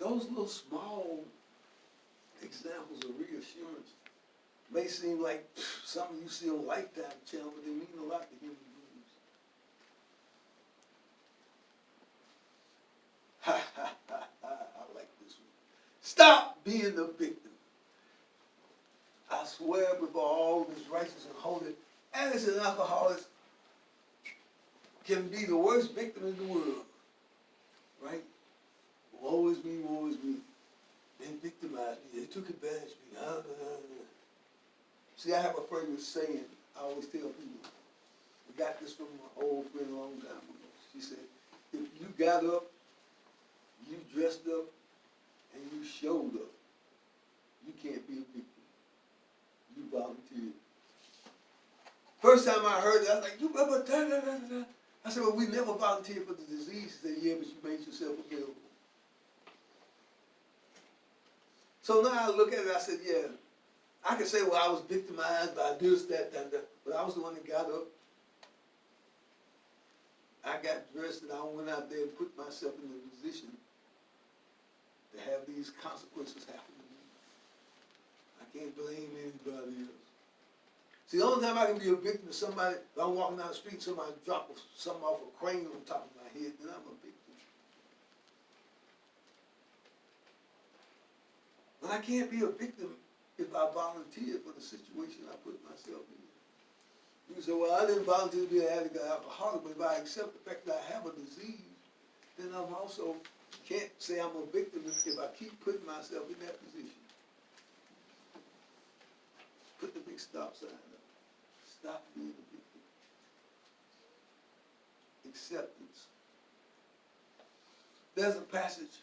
those little small examples of reassurance may seem like something you see on Lifetime Channel, but they mean a lot to human beings. Ha ha ha ha! I like this one. Stop being the victim. I swear before all this righteous and holy, addicts and alcoholics can be the worst victim in the world, right? Woe is me, woe is me. They victimized me. They took advantage of me. See, I have a favorite saying. I always tell people. I got this from my old friend a long time ago. She said, if you got up, you dressed up, and you showed up, you can't be a victim. You volunteered. First time I heard that, I was like, you remember that? I said, well, we never volunteered for the disease. She said, yeah, but you made yourself available. So now I look at it, I said, yeah, I can say, well, I was victimized by this, that, but I was the one that got up. I got dressed and I went out there and put myself in the position to have these consequences happen to me. I can't blame anybody else. See, the only time I can be a victim is somebody, if I'm walking down the street, somebody drops something off a crane on top of my head, then I'm a victim. But I can't be a victim if I volunteer for the situation I put myself in. You can say, well, I didn't volunteer to be an addict or alcoholic, but if I accept the fact that I have a disease, then I'm also can't say I'm a victim if I keep putting myself in that position. Put the big stop sign up. Stop being a victim. Acceptance. There's a passage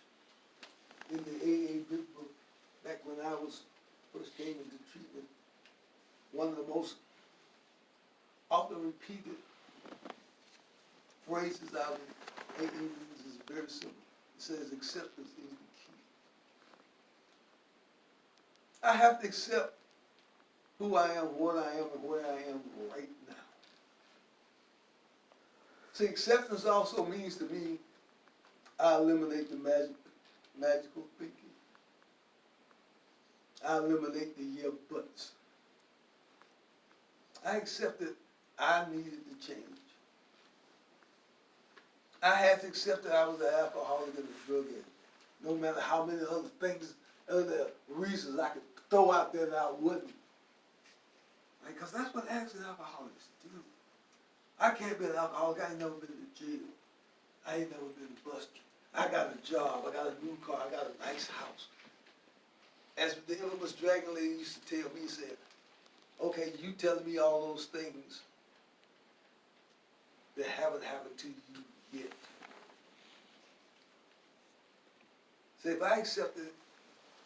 in the AA Big Book back when I first came into treatment. One of the most often repeated phrases out of AA meetings is very simple. It says acceptance is the key. I have to accept who I am, what I am, and where I am right now. See, acceptance also means to me, I eliminate the magical thinking. I eliminate the yeah buts. I accept that I needed to change. I had to accept that I was an alcoholic and a drug addict. No matter how many other things, other reasons I could throw out there that I wouldn't. Because that's what addicts and alcoholics do. I can't be an alcoholic. I ain't never been to jail. I ain't never been busted. I got a job. I got a new car. I got a nice house. As the infamous Dragon Lady used to tell me, he said, okay, you telling me all those things that haven't happened to you yet. So if I accept that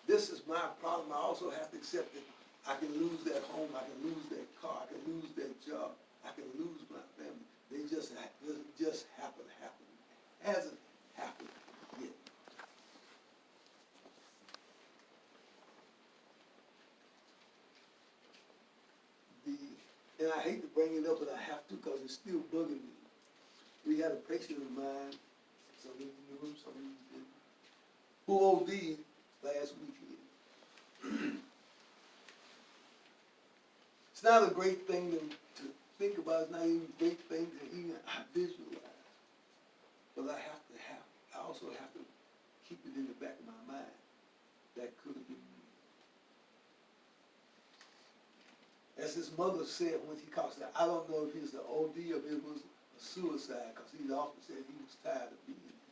this is my problem, I also have to accept that I can lose that home, I can lose that car, I can lose that job, I can lose my family. They just happen. Hasn't happened yet. And I hate to bring it up, but I have to because it's still bugging me. We had a patient of mine, some of you knew him, some of you didn't, who OD'd last weekend. It's not a great thing to think about. It's not even a great thing to even visualize. But I also have to keep it in the back of my mind. That could have been me. As his mother said when he called, said, I don't know if it was an OD or if it was a suicide, because he often said he was tired of being here.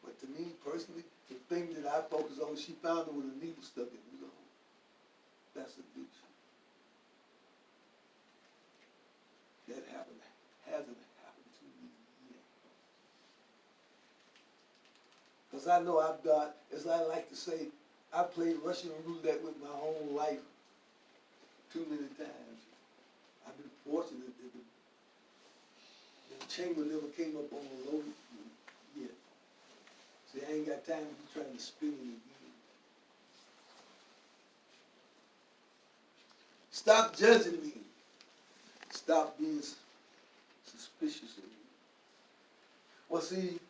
But to me personally, the thing that I focus on, she found her with a needle stuck in his arm. That's addiction. That hasn't happened to me yet. Because I know I've got, as I like to say, I played Russian roulette with my whole life too many times. I've been fortunate that the chamber never came up on the load yet. See, I ain't got time to be trying to spin it again. Stop judging me. Stop being suspicious of me. Well, see,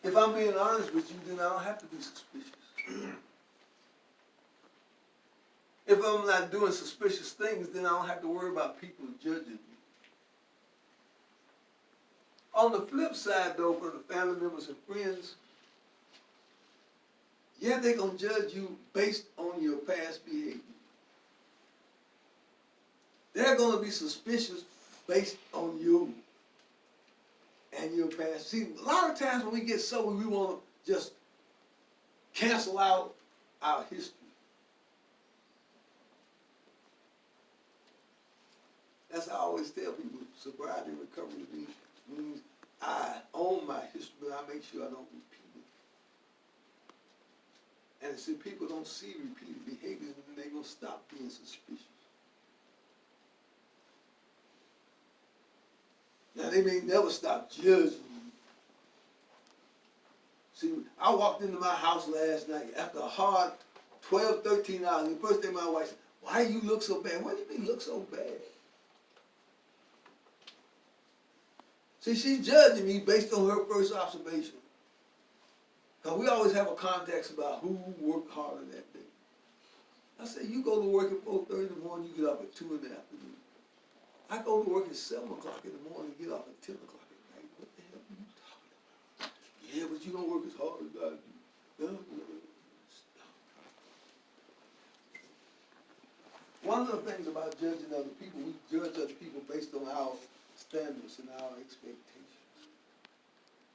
If I'm being honest with you, then I don't have to be suspicious. If I'm not doing suspicious things, then I don't have to worry about people judging me. On the flip side, though, for the family members and friends, yeah, they're going to judge you based on your past behavior. They're going to be suspicious based on you and your past. See, a lot of times when we get sober, we want to just cancel out our history. That's how I always tell people, sobriety and recovery means I own my history, but I make sure I don't repeat it. And see, people don't see repeated behaviors, and they're going to stop being suspicious. Now, they may never stop judging you. See, I walked into my house last night after a hard 12, 13 hours, and the first thing my wife said, why you look so bad? What do you mean look so bad? See, she's judging me based on her first observation. Because we always have a context about who worked harder that day. I said, you go to work at 4:30 in the morning, you get up at 2 in the afternoon. I go to work at 7 o'clock in the morning, get off at 10 o'clock at night. What the hell are you talking about? Yeah, but you don't work as hard as I do. One of the things about judging other people, we judge other people based on our standards and our expectations.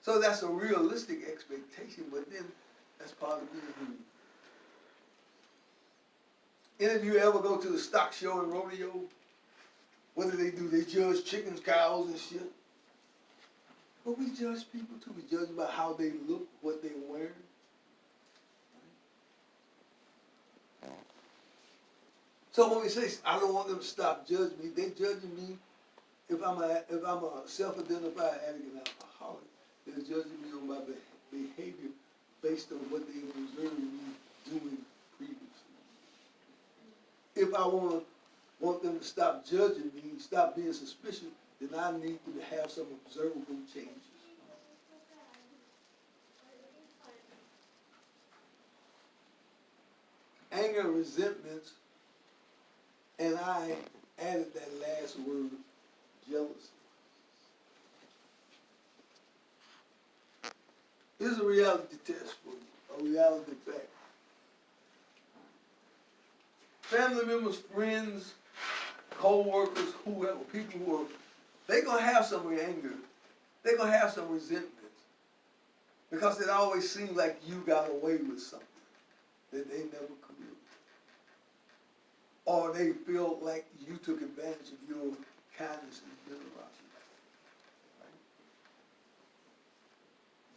So that's a realistic expectation, but then that's part of being human. Any of you ever go to the stock show and rodeo? What do? They judge chickens, cows, and shit. But we judge people too. We judge about how they look, what they're wearing. So when we say I don't want them to stop judging me, they're judging me. If I'm a self-identified addict and alcoholic, they're judging me on my behavior based on what they observed me doing previously. If I want them to stop judging me, stop being suspicious, then I need to have some observable changes. Anger and resentments, and I added that last word, jealousy. Here's a reality test for you, a reality fact. Family members, friends, co-workers, whoever, people who are, they're going to have some anger. They're going to have some resentments. Because it always seems like you got away with something that they never committed. Or they feel like you took advantage of your kindness and generosity. Right?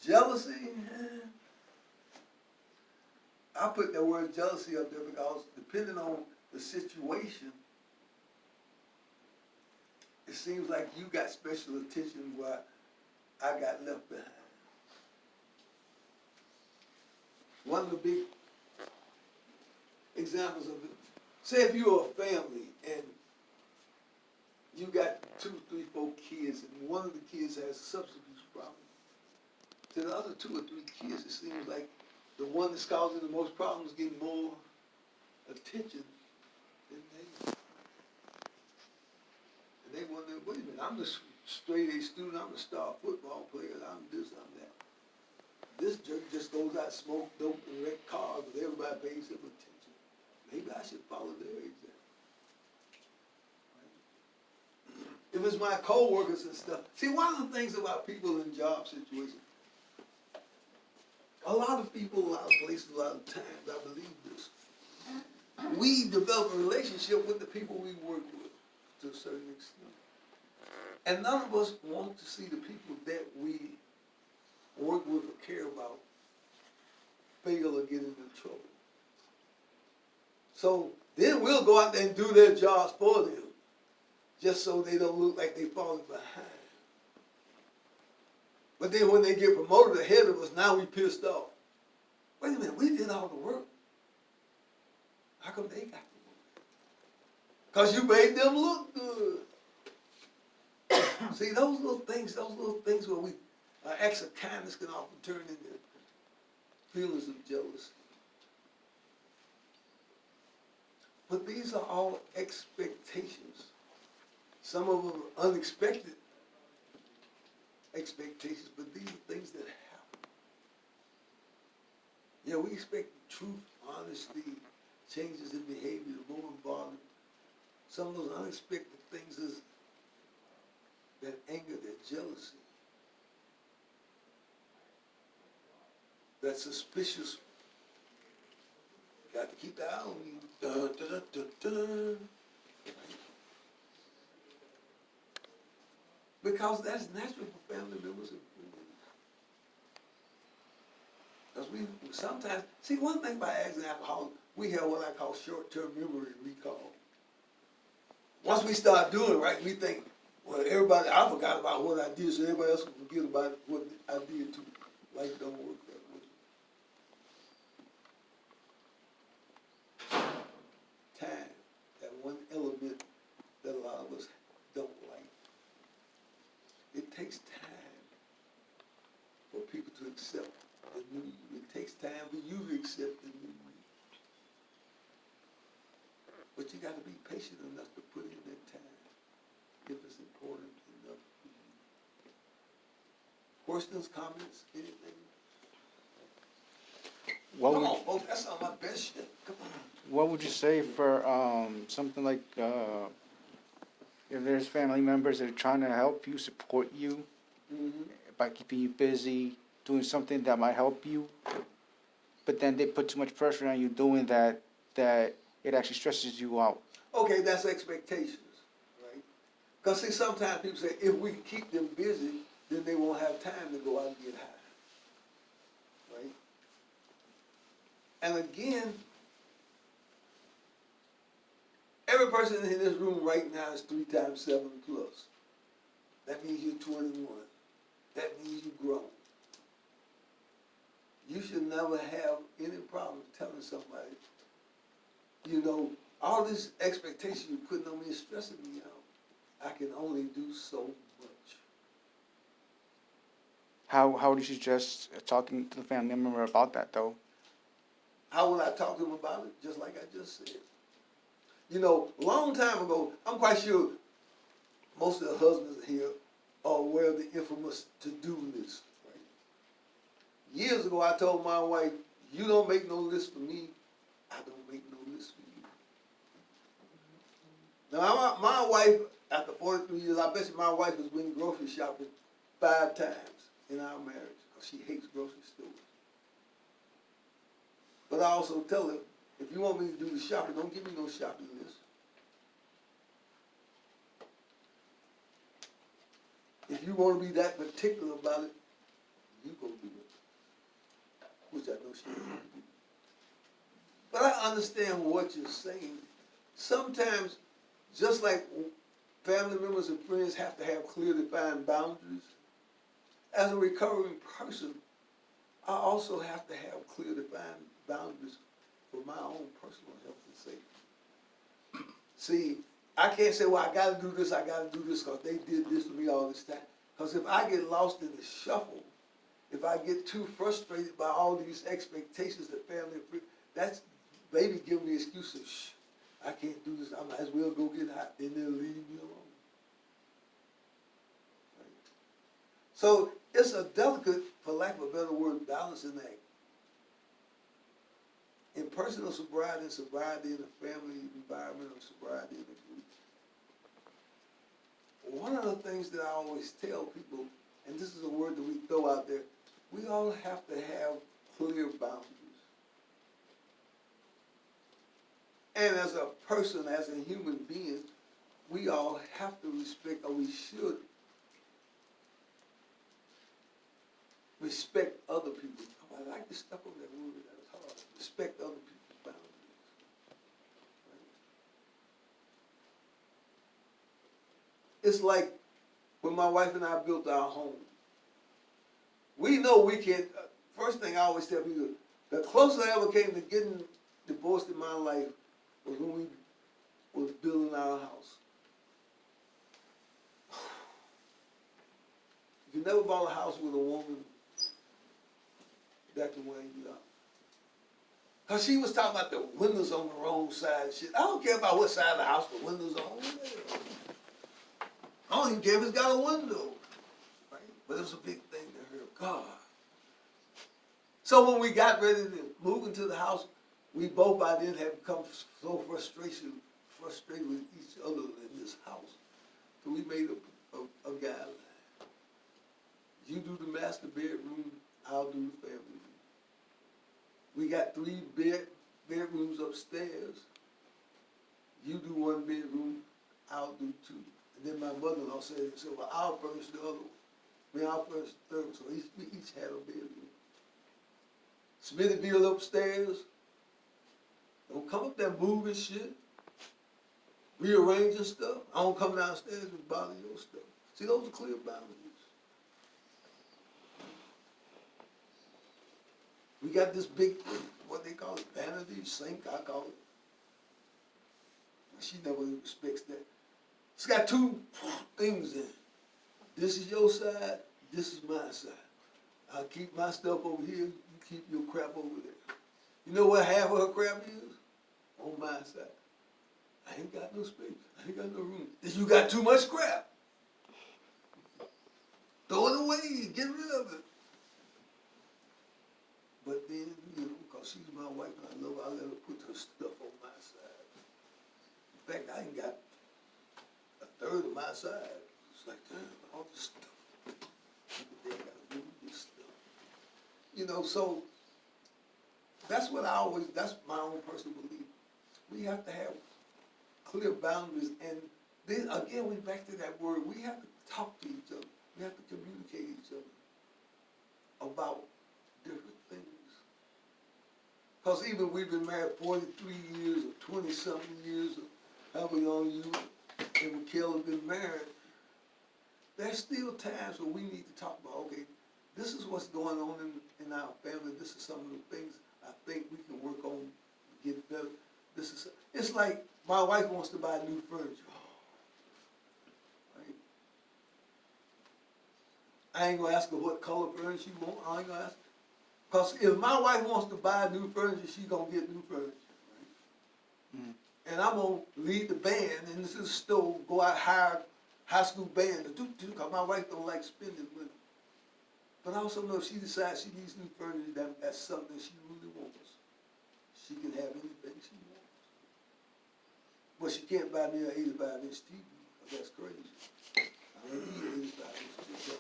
Jealousy, I put that word jealousy up there because depending on the situation, it seems like you got special attention where I got left behind. One of the big examples of it, say if you're a family and you got 2, 3, 4 kids and one of the kids has a substance abuse problem. To the other 2 or 3 kids, it seems like the one that's causing the most problems getting more attention than they. And they wonder, wait a minute, I'm the straight A student, I'm the star football player, I'm this, I'm that. This jerk just goes out, smoke dope, and wreck cars, but everybody pays him attention. Maybe I should follow their example. Right? If it's my co-workers and stuff. See, one of the things about people in job situations, a lot of people, a lot of places, a lot of times, I believe this. We develop a relationship with the people we work with to a certain extent. And none of us want to see the people that we work with or care about fail or get into trouble. So then we'll go out there and do their jobs for them, just so they don't look like they're falling behind. But then when they get promoted ahead of us, now we pissed off. Wait a minute, we did all the work. How come they got the work? Because you made them look good. See, those little things where An acts of kindness can often turn into feelings of jealousy. But these are all expectations. Some of them are unexpected expectations, but these are things that happen. Yeah, we expect truth, honesty, changes in behavior, more involvement. Some of those unexpected things is that anger, that jealousy, that suspicious. Got to keep the eye on you. Dun, dun, dun, dun, dun. Because that's natural for family members and friends. Because we sometimes, see, one thing about addicts and alcoholics, we have what I call short-term memory recall. Once we start doing it right, we think, well, everybody, I forgot about what I did, so everybody else will forget about what I did too. Life don't work that way. Time, that one element that a lot of us don't like. It takes time for people to accept the new you. It takes time for you to accept the new you. But you got to be patient enough to put in that time if it's important enough for you. Questions, comments, anything? Come on, folks, that's all my best shit. Come on. What would you say for something like if there's family members that are trying to help you, support you by keeping you busy, doing something that might help you, but then they put too much pressure on you doing that it actually stresses you out? Okay, that's expectations, right? Because see, sometimes people say, if we keep them busy, then they won't have time to go out and get high, right? And again, every person in this room right now is 3 times 7 plus. That means you're 21. That means you've grown. You should never have any problem telling somebody, you know, all this expectation you're putting on me is stressing me out. I can only do so much. How would you suggest talking to the family member about that, though? How would I talk to them about it? Just like I just said. You know, a long time ago, I'm quite sure most of the husbands here are aware of the infamous to-do list. Right? Years ago, I told my wife, you don't make no list for me, I don't make no list for you. Now, my wife, after 43 years, I bet you my wife has been grocery shopping 5 times in our marriage because she hates grocery stores. But I also tell her, if you want me to do the shopping, don't give me no shopping list. If you want to be that particular about it, you go do it. Which I know she doesn't do. But I understand what you're saying. Sometimes, just like family members and friends have to have clear defined boundaries, as a recovering person, I also have to have clear defined boundaries for my own personal health and safety. See, I can't say, well, I got to do this because they did this to me all this time. Because if I get lost in the shuffle, if I get too frustrated by all these expectations that family and friends, that's baby giving me excuses. Shh, I can't do this. I might as well go get hot. Then they'll leave me alone. Right? So it's a delicate, for lack of a better word, balancing act. In personal sobriety and sobriety in a family environment or sobriety in a group. One of the things that I always tell people, and this is a word that we throw out there, we all have to have clear boundaries. And as a person, as a human being, we all have to respect, or we should respect other people. I like to step on that word, that was hard. Respect other people's boundaries. Right? It's like when my wife and I built our home. We know we can, first thing I always tell people, the closest I ever came to getting divorced in my life was when we was building our house. If You never bought a house with a woman that can wear you out. Cause she was talking about the windows on the wrong side and shit. I don't care about what side of the house the windows on. I don't even care if it's got a window. Right? But it was a big thing to her. God. So when we got ready to move into the house, we both by then had become so frustrated with each other in this house. So we made a guideline. You do the master bedroom, I'll do the family room. We got 3 bedrooms upstairs. You do 1 bedroom, I'll do 2. And then my mother-in-law said, well, I'll furnish the other one. I mean, I'll furnish the third one. So we each had a bedroom. Smitty bill upstairs. Don't come up there moving shit. Rearranging stuff. I don't come downstairs and bother your stuff. See, those are clear boundaries. We got this big, what they call it, vanity sink, I call it. She never respects that. It's got 2 things in it. This is your side, this is my side. I'll keep my stuff over here, you keep your crap over there. You know what half of her crap is? On my side. I ain't got no space, I ain't got no room. You got too much crap. Throw it away, get rid of it. But then, because she's my wife and I love her, I let her put her stuff on my side. In fact, I ain't got a third of my side. It's like, damn, all this stuff. They gotta move this stuff. So that's my own personal belief. We have to have clear boundaries, and then again, we're back to that word. We have to talk to each other. We have to communicate each other about different things. Because even we've been married 43 years or 20-something years, or however long you and Mikhail have been married, there's still times where we need to talk about, okay, this is what's going on in our family. This is some of the things I think we can work on to get better. It's like my wife wants to buy new furniture. Right? I ain't going to ask her what color furniture she wants. I ain't going to ask her. Because if my wife wants to buy new furniture, she's going to get new furniture. Right? Mm. And I'm going to lead the band, and this is still go out hire high school band to do, because my wife don't like spending money. But I also know if she decides she needs new furniture, that's something she really wants. She can have anything she wants. But she can't buy me an 85-inch TV, because that's crazy. I don't need an 85-inch TV.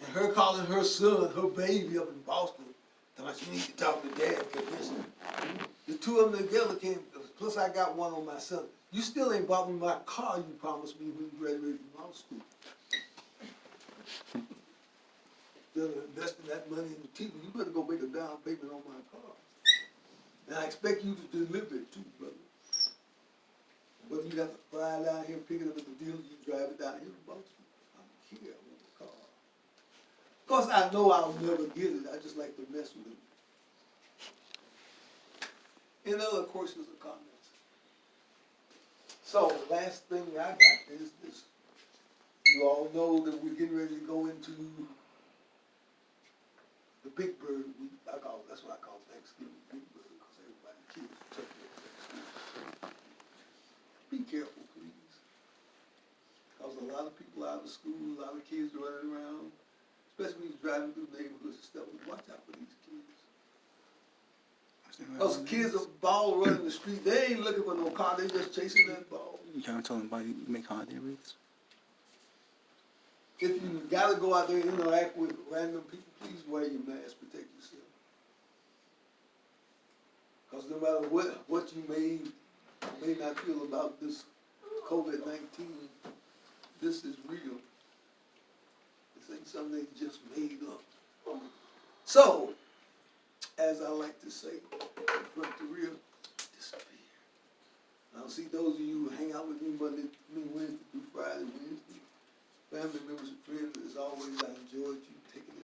And her calling her son, her baby up in Boston, telling me she needs to talk to dad, because the 2 of them together came, plus I got one on my son. You still ain't bought me my car you promised me when you graduated from law school. Instead of investing that money in the TV, you better go make a down payment on my car. And I expect you to deliver it too, brother. Whether you have to fly down here, pick it up at the dealer, you drive it down here to Boston. I don't care, I want the car. Of course, I know I'll never get it. I just like to mess with it. And other courses of comments. So, last thing I got is this. You all know that we're getting ready to go into the Big Bird week. That's what I call Thanksgiving, Big Bird, because everybody kills turkey at Thanksgiving. Be careful, please. Because a lot of people out of school, a lot of kids running around, especially when you're driving through neighborhoods and stuff. Watch out for these kids. Those kids are ball running the street. They ain't looking for no car. They just chasing that ball. You haven't told anybody to make holiday wreaths? If you gotta go out there and interact with random people, please wear your mask, protect yourself. Because no matter what you may not feel about this COVID-19, this is real. This ain't something they just made up. So, as I like to say, from the real, disappear. I'll see those of you who hang out with me Wednesday through Friday, Wednesday. Family members and friends, as always, I enjoyed you taking